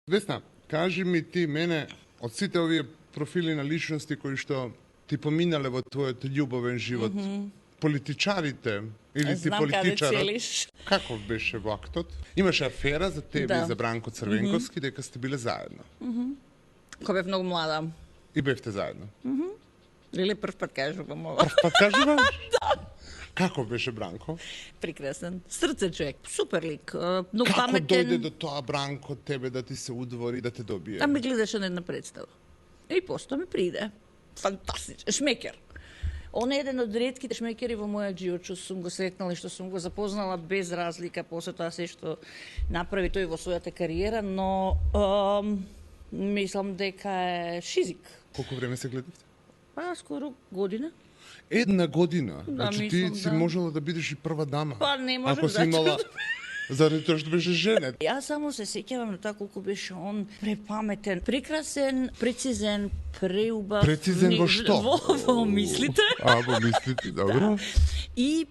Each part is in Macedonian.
Весна, кажи ми ти мене од сите овие профили на личности кои што ти поминале во твојот љубовен живот, политичарите или ти Знам каде политичарот, целиш. како беше во актот? Имаше афера за тебе Да. и за Бранко Црвенковски, дека сте биле заедно. Кој бев многу млада. И бевте заедно. Или прв пат кажувам ова. Па кажуваш? Да. Како беше Бранко? Прекрасен. Срце човек. Супер лик. Многу Како паметен. дојде до тоа Бранко тебе да ти се удвори, да те добие? А ме гледаше на една представа. И после ме приде. Фантастичен. Шмекер. Он е еден од ретките шмекери во мојот живот што сум го сретнала и што сум го запознала без разлика после тоа се што направи тој во својата кариера, но мислам дека е шизик. Колку време се гледавте? Па скоро година. Една година. Да, Значи ти мислам, си да. можела да бидеш и прва дама. Па не можам, Ако си зачем имала да заради тоа што беше женет. Јас само се сеќавам на тоа колку беше он препаметен, прекрасен, прецизен, преубав. Прецизен во што? Во мислите. Во мислите, добро. И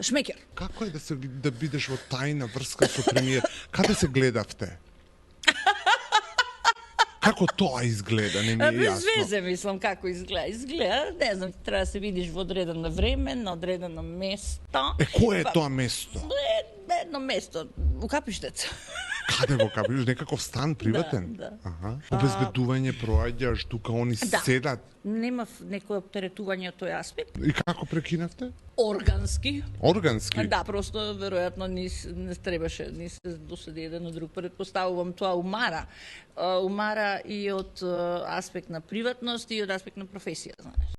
шмекер. Како е да бидеш во тајна врска со премиер? Каде се гледавте? Како тоа изгледа, не ми е Без јасно. везе мислам како изгледа. Изгледа, не знам, треба да се видиш во одредено време, на одредено место. Кој е тоа место? Едно место, у Капиштец. Каде во Капиш? Некаков стан приватен? Да. Аха. Обезбедување проаѓаш, тука они Да. седат. Немав некој оптеретување од тој аспект. И како прекинавте? Органски. Органски? Да, просто веројатно не требаше, ни се доседи еден од друг. Предпоставувам тоа умара. Умара и од аспект на приватност и од аспект на професија, знаеш.